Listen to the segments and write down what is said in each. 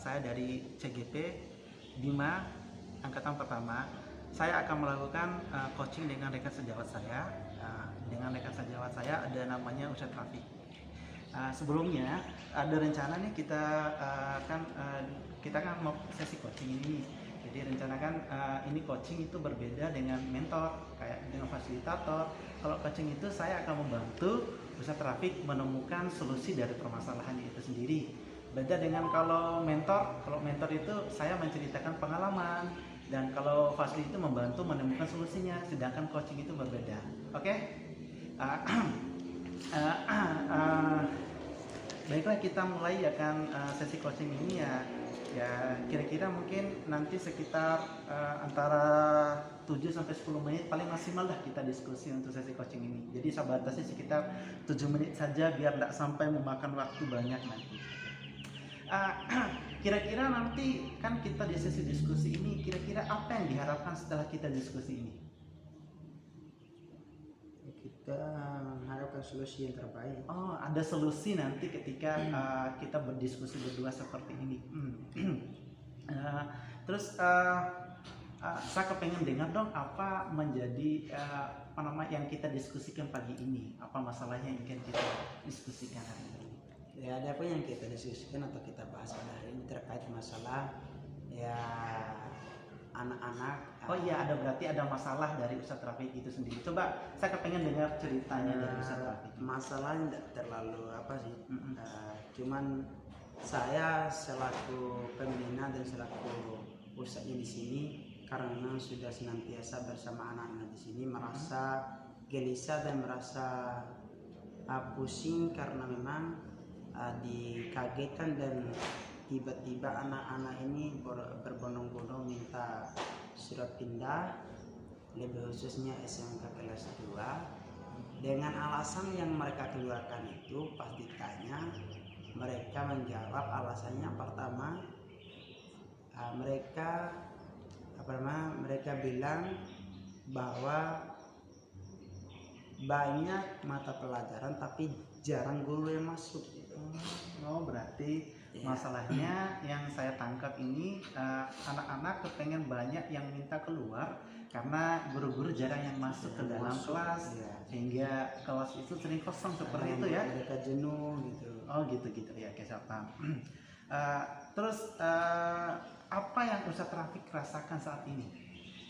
saya dari CGP Bima Angkatan Pertama. Saya akan melakukan coaching dengan rekan sejawat saya. Dengan rekan sejawat saya ada namanya Ustadz Rafiq. Sebelumnya ada rencana nih kita kan mau sesi coaching ini. Jadi rencanakan ini coaching itu berbeda dengan mentor, kayak dengan fasilitator. Kalau coaching itu saya akan membantu Ustadz Rafiq menemukan solusi dari permasalahan itu sendiri. Beda dengan kalau mentor itu saya menceritakan pengalaman, dan kalau fasilitator itu membantu menemukan solusinya, sedangkan coaching itu berbeda. Oke? Baiklah, kita mulai akan sesi coaching ini ya kira-kira mungkin nanti sekitar antara 7-10 menit paling maksimal lah kita diskusi untuk sesi coaching ini. Jadi saya batasi sekitar 7 menit saja biar tidak sampai memakan waktu banyak nanti. Kira-kira nanti kan kita di sesi diskusi ini, kira-kira apa yang diharapkan setelah kita diskusi ini? Kita mengharapkan solusi yang terbaik. Oh, ada solusi nanti ketika kita berdiskusi berdua seperti ini. Terus saya kepengen dengar dong apa menjadi yang kita diskusikan pagi ini, apa masalahnya yang ingin kita diskusikan hari ini. Ya, ada apa yang kita diskusikan atau kita bahas pada hari ini terkait masalah ya anak-anak. Oh iya, berarti ada masalah dari Ustadz Rafiq itu sendiri. Coba saya kepengen dengar ceritanya dari Ustadz Rafiq. Masalahnya tidak terlalu apa sih, cuman saya selaku pembina dan selaku ustadznya di sini, karena memang sudah senantiasa bersama anak-anak di sini, merasa gelisah dan merasa pusing karena memang dikagetkan dan tiba-tiba anak-anak ini berbondong-bondong minta surat pindah, lebih khususnya SMK kelas 2, dengan alasan yang mereka keluarkan itu pas ditanya mereka menjawab alasannya pertama mereka bilang bahwa banyak mata pelajaran tapi jarang guru yang masuk. Oh, berarti masalahnya yang saya tangkap ini anak-anak kepengen banyak yang minta keluar karena guru-guru jarang yang masuk ke dalam kelas, sehingga kelas itu sering kosong seperti itu ya. Mereka jenuh gitu. Oh gitu ya, saya paham. Terus apa yang Ustadz Rafiq rasakan saat ini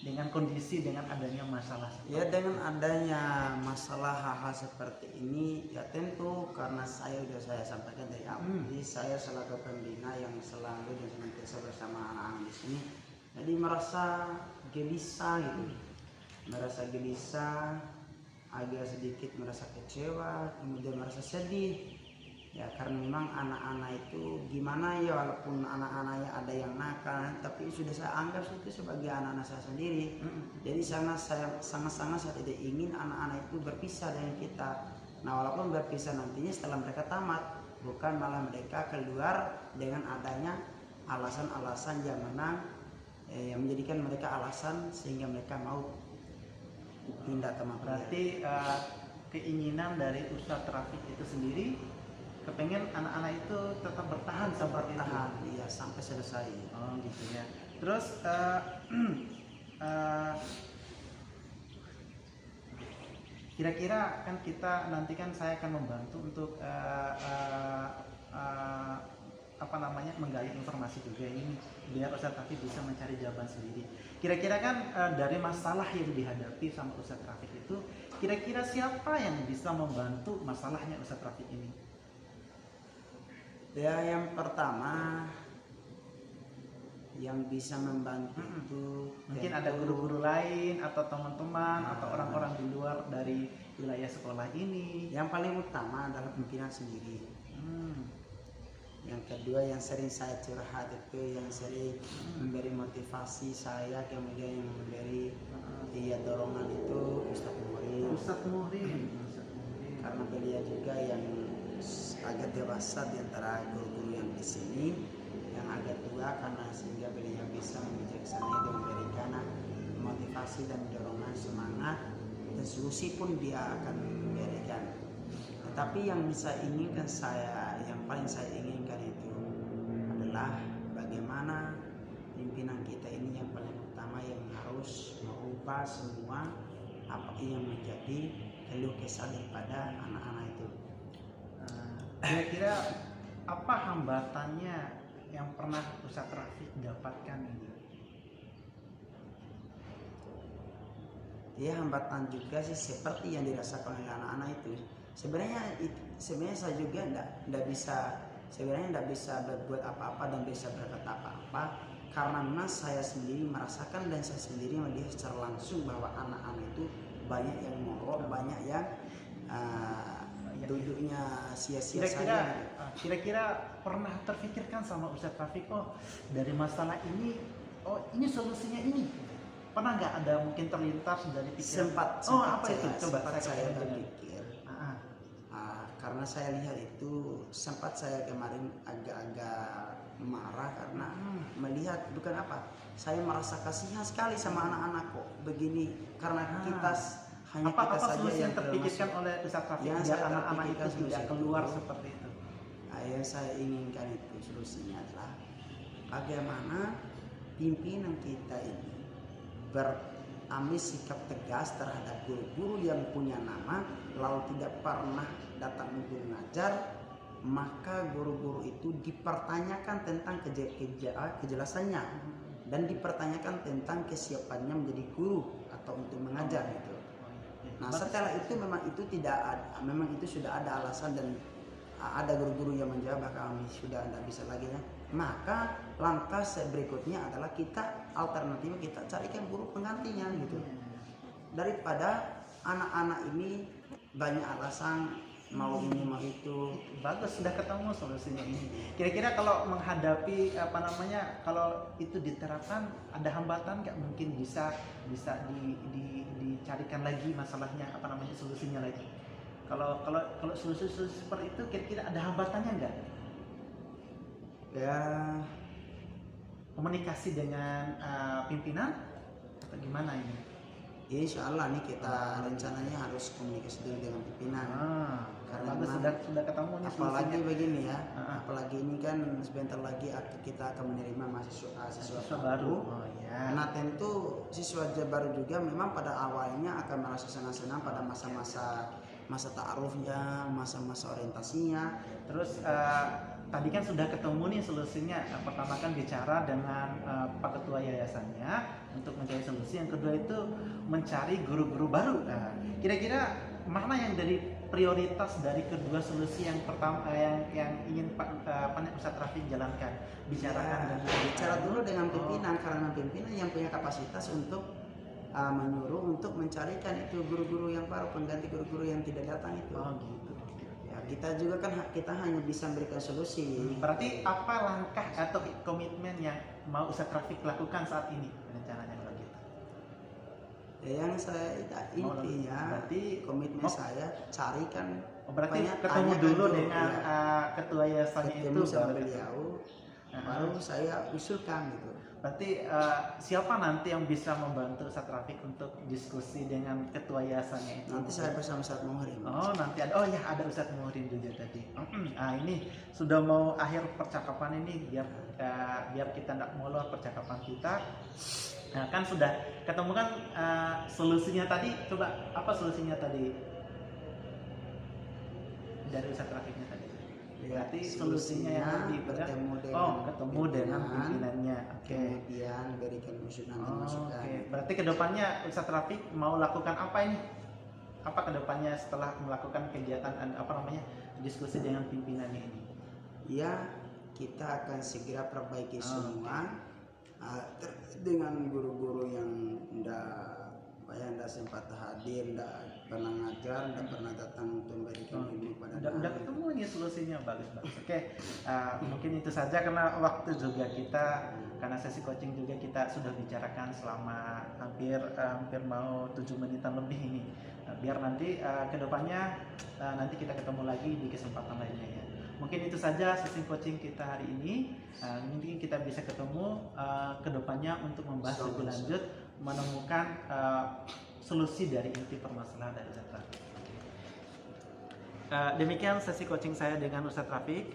dengan kondisi, dengan adanya masalah? Ya, dengan adanya masalah hal-hal seperti ini ya tentu karena saya sampaikan dari awal, jadi saya selaku pembina yang selalu dan senantiasa bersama anak-anak di sini, jadi merasa gelisah gitu, agak sedikit merasa kecewa, kemudian merasa sedih ya, karena memang anak-anak itu gimana ya, walaupun anak-anaknya ada yang nakal tapi sudah saya anggap itu sebagai anak-anak saya sendiri. Jadi sangat-sangat saya tidak ingin anak-anak itu berpisah dengan kita. Nah, walaupun berpisah nantinya setelah mereka tamat, bukan malah mereka keluar dengan adanya alasan-alasan yang yang menjadikan mereka alasan sehingga mereka mau pindah tamat. Berarti keinginan dari Ustadz Rafiq itu sendiri kepengen anak-anak itu tetap bertahan seperti itu. Iya, sampai selesai. Oh gitu ya. Terus kira-kira kan kita nanti kan saya akan membantu untuk menggali informasi juga ini biar Ustadz Rafiq bisa mencari jawaban sendiri. Kira-kira kan dari masalah yang dihadapi sama Ustadz Rafiq itu, kira-kira siapa yang bisa membantu masalahnya Ustadz Rafiq ini? Ya, yang pertama yang bisa membantu itu mungkin ada guru-guru lain atau teman-teman atau orang-orang di luar dari wilayah sekolah ini. Yang paling utama adalah pimpinan sendiri. Yang kedua yang sering saya curhat itu, yang sering memberi motivasi saya, kemudian yang memberi dorongan itu Ustadz Muhrim. Karena beliau juga yang agak dewasa di antara guru-guru yang di sini, yang agak tua, karena sehingga beliau bisa membijaksanai dan memberikan motivasi dan dorongan semangat, dan solusi pun dia akan memberikan. Tetapi yang paling saya inginkan itu adalah bagaimana membahas semua apa yang menjadi keluh kesah daripada anak-anak itu. Kira-kira apa hambatannya yang pernah Ustadz Rafiq dapatkan ini? Ya, hambatan juga sih seperti yang dirasakan oleh anak-anak itu. Sebenarnya saya juga enggak bisa berbuat apa-apa dan bisa berkata apa-apa, karena memang saya sendiri merasakan dan saya sendiri melihat secara langsung bahwa anak-anak itu banyak yang morok, banyak yang duduknya sia-sia saja. Kira-kira pernah terfikirkan sama Ustadz Rafiq, oh dari masalah ini, oh ini solusinya ini? Pernah nggak ada mungkin terlintas dari pikiran? Sempat saya berpikir. Karena saya lihat itu, sempat saya kemarin agak-agak marah karena melihat, bukan apa, saya merasa kasihan sekali sama anak-anak kok begini, karena kita hanya apa kita saja solusi yang terpikirkan oleh Ustadz Rafiq biar anak-anak itu tidak keluar seperti itu? Yang saya inginkan itu solusinya adalah bagaimana pimpinan kita ini berambil sikap tegas terhadap guru-guru yang punya nama lalu tidak pernah datang untuk mengajar, maka guru-guru itu dipertanyakan tentang kejelasannya dan dipertanyakan tentang kesiapannya menjadi guru atau untuk mengajar gitu. Nah, setelah itu memang itu tidak ada, memang itu sudah ada alasan dan ada guru-guru yang menjawab kami sudah tidak bisa lagi ya. Maka langkah berikutnya adalah alternatifnya kita carikan guru penggantinya gitu. Daripada anak-anak ini banyak alasan mau ini mau itu. Bagus, sudah ketemu solusinya ini. Kira-kira kalau menghadapi kalau itu diterapkan ada hambatan nggak? Mungkin bisa dicarikan lagi masalahnya solusinya lagi. Kalau solusi seperti itu kira-kira ada hambatannya nggak? Ya, komunikasi dengan pimpinan atau gimana ini? Insya Allah nih kita rencananya harus komunikasi dulu dengan pimpinan. Karena sudah ketemu nih apalagi solusinya. Begini ya, apalagi ini kan sebentar lagi kita akan menerima siswa baru. Nah tentu siswa baru juga memang pada awalnya akan merasa senang-senang pada masa ta'arufnya, masa-masa orientasinya. Terus tadi kan sudah ketemu nih solusinya. Pertama kan bicara dengan Pak Ketua Yayasannya untuk mencari solusi. Yang kedua itu mencari guru-guru baru. Kira-kira mana yang dari prioritas dari kedua solusi yang pertama yang ingin Pak Ustadz Rafiq jalankan? Bicara dulu dengan pimpinan, karena pimpinan yang punya kapasitas untuk menyuruh untuk mencarikan itu guru-guru yang baru, pengganti guru-guru yang tidak datang itu. Gitu. Ya, kita juga kan kita hanya bisa memberikan solusi. Berarti apa langkah atau komitmen yang mau Ustadz Rafiq lakukan saat ini rencananya kalau gitu? Yang saya intinya berarti komitmen saya carikan. Berarti ketemu dulu dengan ketua yayasannya itu sama beliau, baru saya usulkan gitu. Berarti siapa nanti yang bisa membantu Ustadz Rafiq untuk diskusi dengan ketua yayasannya itu? Nanti saya bersama Ustadz Muhrim. Nanti ada. Oh ya, ada Ustadz Muhrim juga tadi. Ini sudah mau akhir percakapan ini, biar kita tidak molor percakapan kita. Nah, kan sudah ketemu kan solusinya tadi. Coba apa solusinya tadi dari Ustadz Rafiqnya tadi? Berarti solusinya yang ketemu dengan pimpinannya. Kemudian berikan masukan. Berarti kedepannya Ustadz Rafiq mau lakukan apa ini? Apa kedepannya setelah melakukan kegiatan diskusi dengan pimpinannya ini? Ya, kita akan segera perbaiki semua dengan guru-guru yang tidak sempat hadir, tidak pernah ngajar, tidak pernah datang untuk memberikan ilmu pada udah ketemu nih solusinya. Bagus. Mungkin itu saja karena waktu juga kita, karena sesi coaching juga kita sudah bicarakan selama hampir mau 7 menitan lebih ini. Biar nanti kedepannya nanti kita ketemu lagi di kesempatan lainnya ya. Mungkin itu saja sesi coaching kita hari ini. Mungkin kita bisa ketemu kedepannya untuk membahas lebih lanjut, menemukan solusi dari inti permasalahan dari Ustadz Rafiq. Demikian sesi coaching saya dengan Ustadz Rafiq.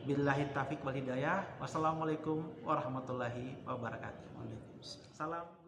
Billahi taufiq wal hidayah. Wassalamualaikum warahmatullahi wabarakatuh. Waalaikumsalam. Salam.